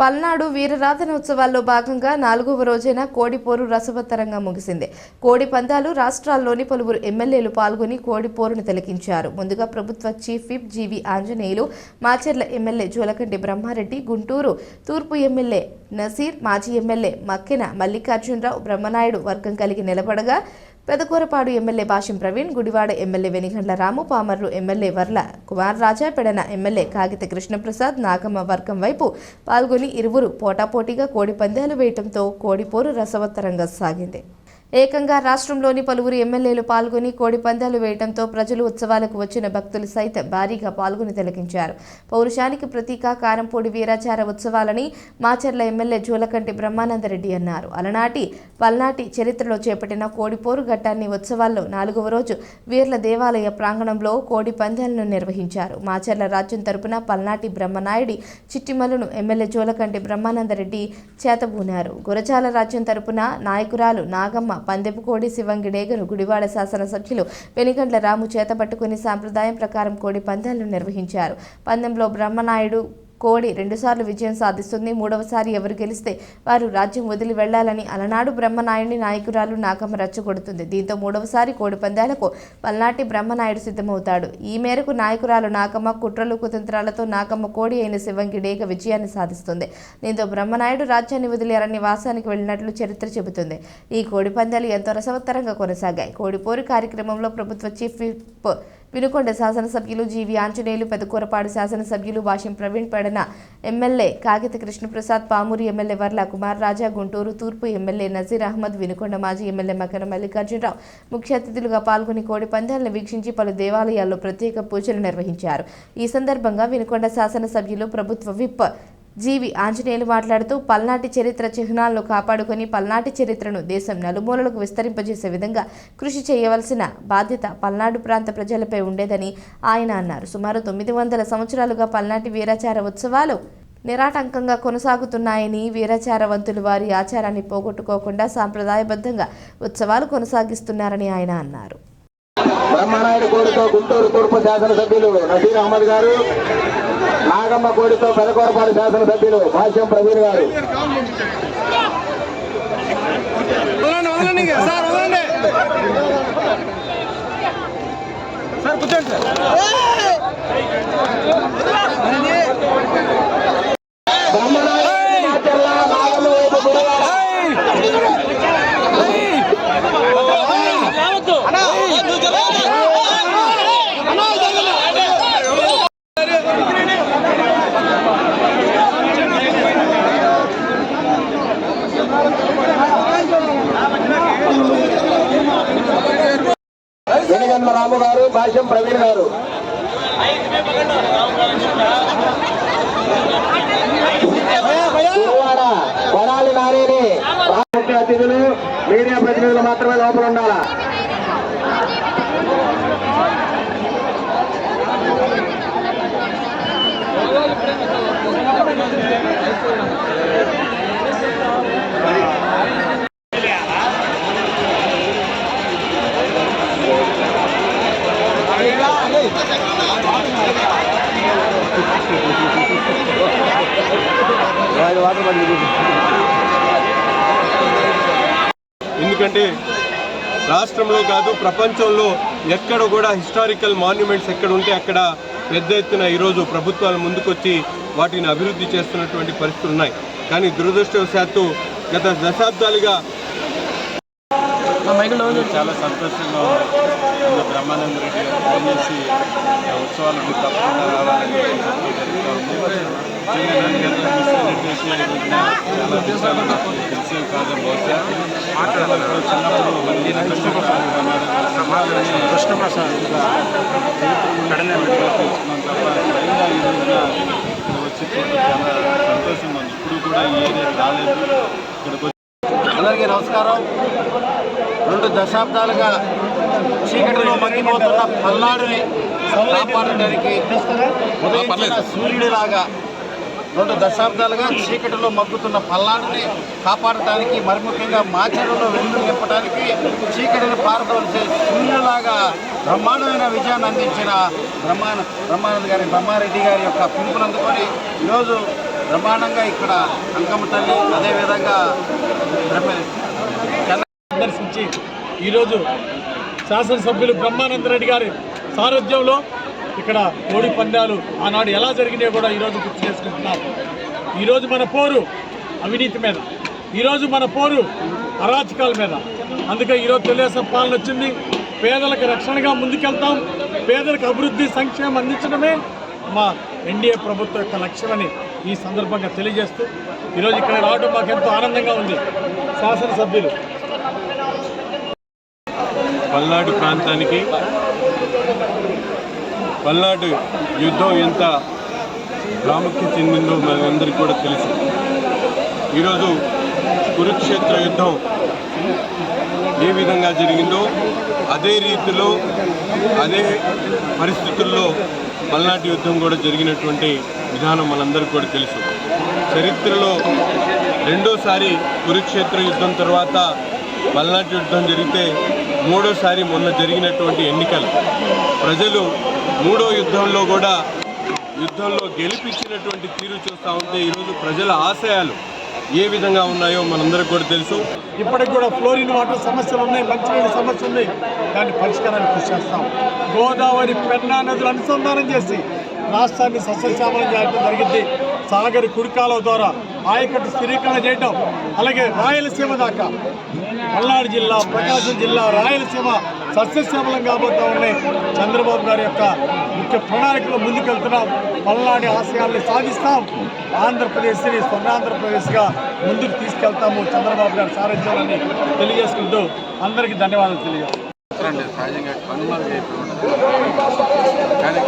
పల్నాడు వీరరాధన ఉత్సవాల్లో భాగంగా 4వ రోజైన కోడిపోరు రసవత్తరంగా ముగిసింది. కోడి పందాలు రాష్ట్రాల్లోని పలువురు ఎమ్మెల్యేలు పాల్గొని కోడిపోరును తిలకించారు. ముందుగా ప్రభుత్వ చీఫ్ విప్ జీవి ఆంజనేయులు, మాచర్ల ఎమ్మెల్యే జోలకంటి బ్రహ్మారెడ్డి, గుంటూరు తూర్పు ఎమ్మెల్యే నసీర్, మాజీ ఎమ్మెల్యే మక్కెన మల్లికార్జునరావు బ్రహ్మనాయుడు వర్గం కలిగి నిలబడగా, పెదకూరపాడు ఎమ్మెల్యే భాష్యం ప్రవీణ్, గుడివాడ ఎమ్మెల్యే వెనిగండ్ల రాము, పామర్రు ఎమ్మెల్యే వర్ల కుమార్ రాజా, పెడన ఎమ్మెల్యే కాగిత కృష్ణప్రసాద్ నాగమ్మ వర్గం వైపు పాల్గొని ఇరువురు పోటాపోటీగా కోడి పందాలు వేయటంతో కోడిపోరు రసవత్తరంగా సాగింది. ఏకంగా రాష్ట్రంలోని పలువురు ఎమ్మెల్యేలు పాల్గొని కోడి పందాలు వేయడంతో ప్రజలు ఉత్సవాలకు వచ్చిన భక్తులు సైతం భారీగా పాల్గొని తిలకించారు. పౌరుషానికి ప్రతీక కారంపూడి వీరాచార ఉత్సవాలని మాచర్ల ఎమ్మెల్యే జోలకంటి బ్రహ్మానందరెడ్డి అన్నారు. అలనాటి పల్నాటి చరిత్రలో చేపట్టిన కోడిపోరు ఘట్టాన్ని ఉత్సవాల్లో 4వ రోజు వీర్ల దేవాలయ ప్రాంగణంలో కోడి పందాలను నిర్వహించారు. మాచర్ల రాజ్యం తరపున పల్నాటి బ్రహ్మనాయుడి చిట్టిమల్లును ఎమ్మెల్యే జోలకంటి బ్రహ్మానందరెడ్డి చేతబూనారు. గురజాల రాజ్యం తరపున నాయకురాలు నాగమ్మ పందెపు కోడి శివంగిడేగను గుడివాడ శాసనసభ్యులు వెనిగండ్ల రాము చేతపట్టుకుని సాంప్రదాయం ప్రకారం కోడి పందాలను నిర్వహించారు. పందెంలో బ్రహ్మనాయుడు కోడి 2 సార్లు విజయం సాధిస్తుంది. 3వసారి ఎవరు గెలిస్తే వారు రాజ్యం వదిలి వెళ్లాలని అలనాడు బ్రహ్మనాయుడిని నాయకురాలు నాగమ్మ రచ్చగొడుతుంది. దీంతో 3వసారి కోడి పందాలకు పల్నాటి బ్రహ్మనాయుడు సిద్ధమవుతాడు. ఈ మేరకు నాయకురాలు నాగమ్మ కుట్రలు కుతంత్రాలతో నాగమ్మ కోడి అయిన శివంగిడేగ విజయాన్ని సాధిస్తుంది. దీంతో బ్రహ్మనాయుడు రాజ్యాన్ని వదిలి అరణ్యవాసానికి వెళ్లినట్లు చరిత్ర చెబుతుంది. ఈ కోడి పందాలు ఎంతో రసవత్తరంగా కొనసాగాయి. కోడిపోరు కార్యక్రమంలో ప్రభుత్వ చీఫ్ విప్ వినుకొండ శాసనసభ్యులు జీవి ఆంజనేయులు, పెదకూరపాడు శాసనసభ్యులు భాష్యం ప్రవీణ్, పెడన ఎమ్మెల్యే కాగిత కృష్ణప్రసాద్, పామూరు ఎమ్మెల్యే వర్ల కుమార్ రాజా, గుంటూరు తూర్పు ఎమ్మెల్యే నజీర్ అహ్మద్, వినుకొండ మాజీ ఎమ్మెల్యే మకన మల్లికార్జునరావు ముఖ్య అతిథులుగా పాల్గొని కోడి పందాలను వీక్షించి పలు దేవాలయాల్లో ప్రత్యేక పూజలు నిర్వహించారు. ఈ సందర్భంగా వినుకొండ శాసనసభ్యులు ప్రభుత్వ విప్ జీవి ఆంజనేయులు మాట్లాడుతూ పల్నాటి చరిత్ర చిహ్నాలను కాపాడుకొని పల్నాటి చరిత్రను దేశం నలుమూలలకు విస్తరింపజేసే విధంగా కృషి చేయవలసిన బాధ్యత పల్నాడు ప్రాంత ప్రజలపై ఉండేదని ఆయన అన్నారు. సుమారు 900 సంవత్సరాలుగా పల్నాటి వీరాచార ఉత్సవాలు నిరాటంకంగా కొనసాగుతున్నాయని, వీరాచారవంతులు వారి ఆచారాన్ని పోగొట్టుకోకుండా సాంప్రదాయబద్ధంగా ఉత్సవాలు కొనసాగిస్తున్నారని ఆయన అన్నారు. బ్రహ్మనాయుడు కోడితో గుంటూరు తూర్పు శాసనసభ్యులు నసీర్ అహ్మద్ గారు, నాగమ్మ కోడితో పెదకూరపాడు శాసనసభ్యులు భాష్యం ప్రవీణ్ గారు. వెనిగండ్ల రాము గారు, భాష్యం ప్రవీణ్ గారు. గుడివాడ కొడాలి నారేని ముఖ్య అతిథులు, మీడియా ప్రతినిధులు మాత్రమే లోపల ఉండాలా. ఎందుకంటే రాష్ట్రంలో కాదు ప్రపంచంలో ఎక్కడ కూడా హిస్టారికల్ మాన్యుమెంట్స్ ఎక్కడ ఉంటే అక్కడ పెద్ద ఎత్తున ఈరోజు ప్రభుత్వాలు ముందుకొచ్చి వాటిని అభివృద్ధి చేస్తున్నటువంటి పరిస్థితులు ఉన్నాయి. కానీ దురదృష్టవశాత్తు గత దశాబ్దాలుగా చాలా సంతోషంగా ఉంది. బ్రహ్మానందరెడ్డి గారు ఫోన్ చేసి ఉత్సవాలకు తప్పకుండా రావాలని జరుగుతూ ఉంది. చాలా విషయాలు నాకు తెలిసే కాదు. బహుశా చిన్నప్పుడు కృష్ణప్రసాద్ తెలుసుకున్నాం తప్ప సరిగ్గా ఈ రోజున వచ్చి చాలా సంతోషంగా ఉంది. ఇప్పుడు కూడా ఈ ఏరియా రాలేదు. ఇక్కడికి అందరికీ నమస్కారం. 2 దశాబ్దాలుగా చీకటిలో మగ్గిపోతున్న పల్నాడుని కాపాడడానికి ఉదయించిన సూర్యుడిలాగా 2 దశాబ్దాలుగా చీకటిలో మగ్గుతున్న పల్నాడుని కాపాడటానికి, మరి ముఖ్యంగా మాచర్లలో వెలుగులు నింపడానికి చీకటిని పారదోల్చే సూర్యులాగా బ్రహ్మాండమైన విజయాన్ని అందించిన బ్రహ్మానంద గారి బ్రహ్మారెడ్డి గారి యొక్క పిలుపునందుకొని ఈరోజు బ్రహ్మాండంగా ఇక్కడ అంకమ్మ తల్లి అదేవిధంగా దర్శించి ఈరోజు శాసనసభ్యులు బ్రహ్మానందరెడ్డి గారి సారథ్యంలో ఇక్కడ కోడి పందాలు ఆనాడు ఎలా జరిగినాయో కూడా ఈరోజు గుర్తు చేసుకుంటున్నాం. ఈరోజు మన పోరు అవినీతి మీద, ఈరోజు మన పోరు అరాచకాల మీద. అందుకే ఈరోజు తెలుగుదేశం పాలన వచ్చింది. పేదలకు రక్షణగా ముందుకెళ్తాం, పేదలకు అభివృద్ధి సంక్షేమం అందించడమే మా ఎన్డీఏ ప్రభుత్వం యొక్క లక్ష్యమని ఈ సందర్భంగా తెలియజేస్తూ ఈరోజు ఇక్కడ రావడం మాకు ఎంతో ఆనందంగా ఉంది. శాసనసభ్యులు పల్నాడు ప్రాంతానికి పల్నాడు యుద్ధం ఎంత ప్రాముఖ్యత చెందిందో మనందరికీ కూడా తెలుసు. ఈరోజు కురుక్షేత్ర యుద్ధం ఏ విధంగా జరిగిందో అదే రీతిలో అదే పరిస్థితుల్లో పల్నాటి యుద్ధం కూడా జరిగినటువంటి విధానం మనందరికీ కూడా తెలుసు. చరిత్రలో రెండోసారి కురుక్షేత్ర యుద్ధం తర్వాత పల్నాటి యుద్ధం జరిగితే మూడోసారి మొన్న జరిగినటువంటి ఎన్నికలు ప్రజలు మూడో యుద్ధంలో కూడా యుద్ధంలో గెలిపించినటువంటి తీరు చూస్తూ ఉంటే ఈరోజు ప్రజల ఆశయాలు ఏ విధంగా ఉన్నాయో మనందరికీ కూడా తెలుసు. ఇప్పటికి కూడా ఫ్లోరిన్ వాటర్ సమస్యలు ఉన్నాయి, మంచినీళ్ళ సమస్య ఉంది. దాన్ని పరిష్కారానికి కృషి చేస్తాం. గోదావరి పెన్నా నదులు అనుసంధానం చేసి రాష్ట్రాన్ని సస్యశ్యామలం చేయడం జరిగింది. సాగర్ కుడికాలువ ద్వారా ఆయకట్టు స్థిరీకరణ చేయడం, అలాగే రాయలసీమ దాకా పల్నాడు జిల్లా, ప్రకాశం జిల్లా, రాయలసీమ సస్యశ్యామలం కాబోతూ ఉన్నాయి. చంద్రబాబు గారి యొక్క ముఖ్య ప్రణాళికలో ముందుకెళ్తున్నాం. పల్నాడు ఆశయాల్ని సాధిస్తాం. ఆంధ్రప్రదేశ్ని స్వర్ణాంధ్రప్రదేశ్గా ముందుకు తీసుకెళ్తాము చంద్రబాబు గారి సారథ్యాలని తెలియజేసుకుంటూ అందరికీ ధన్యవాదాలు తెలియజేస్తాం. సహజంగా కనుమరుగు అయిపోయి కానీ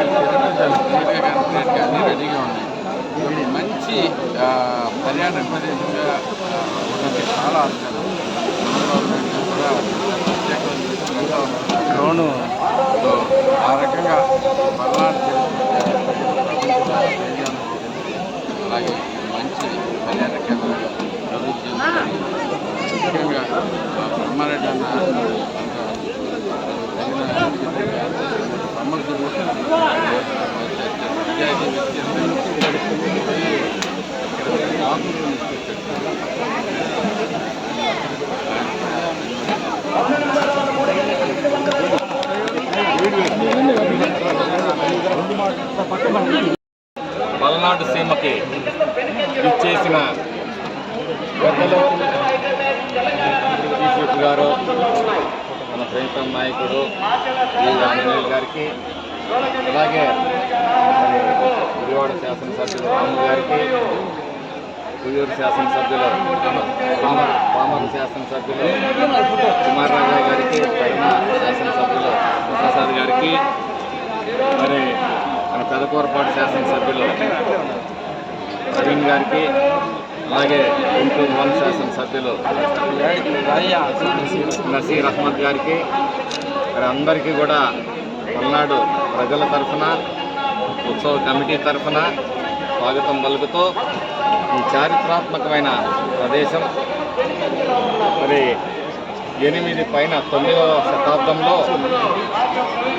అన్నీ రెడీగా ఉన్నాయి. మంచి పర్యాటక ప్రదేశంగా ఉన్నది చాలా ఆస్కారం. డ్రోను ఆ రకంగా పల్నాడు అలాగే మంచి పర్యాటక కేంద్రంగా అభివృద్ధి ముఖ్యంగా బ్రహ్మారెడ్డి అన్న సమర్థులు పల్నాడు సీమకి ఇచ్చేసిన పెద్దలు చీఫ్ విప్ గారు, మన ప్రేమ నాయకుడు ఆంజనేయులు గారికి, అలాగే విజయవాడ శాసనసభ్యులు రాము గారికి, పుయ్యూరు శాసనసభ్యులు పామరు శాసనసభ్యులు కుమారరావు గారికి, పైన శాసనసభ్యులు ప్రసాద్ గారికి, మరి మన పెదకూరపాటు శాసనసభ్యులు ప్రవీణ్ గారికి, అలాగే గుంటూరు వన్ శాసనసభ్యులు నసీర్ అహ్మద్ గారికి, మరి అందరికీ కూడా పల్నాడు ప్రజల తరఫున, ఉత్సవ కమిటీ తరఫున స్వాగతం పలుకుతూ ఈ చారిత్రాత్మకమైన ప్రదేశం మరి 8 పైన 9వ శతాబ్దంలో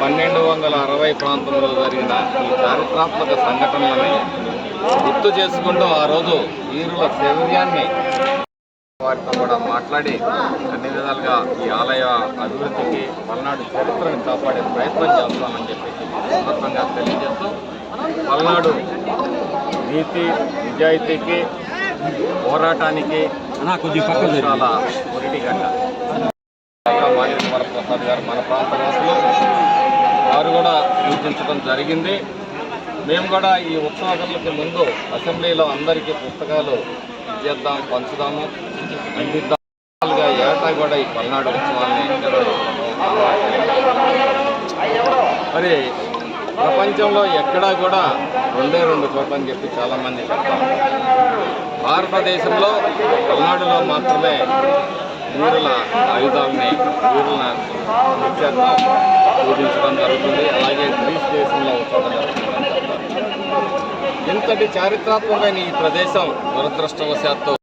1260 ప్రాంతంలో జరిగిన ఈ చారిత్రాత్మక సంఘటనలని గుర్తు చేసుకుంటూ ఆ రోజు వీరుల శౌర్యాన్ని వారితో కూడా మాట్లాడి అన్ని విధాలుగా ఈ ఆలయ అభివృద్ధికి పల్నాడు చరిత్రను కాపాడే ప్రయత్నం చేస్తామని చెప్పేసి సందర్భంగా తెలియజేస్తూ పల్నాడు నీతి నిజాయితీకి పోరాటానికి చాలా ఒరిటిగడ్డ. మాజీ వరప్రసాద్ గారు మన ప్రాంత వాసులు వారు కూడా సూచించడం జరిగింది. మేము కూడా ఈ ఉత్సవాలకు ముందు అసెంబ్లీలో అందరికీ పుస్తకాలు ఇచ్చేద్దాం, పంచుదాము, అందిద్దాం. ఏటా కూడా ఈ పల్నాడు ఉత్సవాన్ని మరి ప్రపంచంలో ఎక్కడా కూడా 2 చోట్ల అని చెప్పి చాలామంది చెప్తాం. భారతదేశంలో పల్నాడులో మాత్రమే వీరుల ఆయుధాలని, వీరుల నిత్యార్థం పూజించడం జరుగుతుంది. అలాగే గ్రీస్ దేశంలో ఉత్సవం జరుగుతుందని చెప్తారు. ఇంతటి చారిత్రాత్మకమైన ఈ ప్రదేశం దురదృష్టవశాత్తు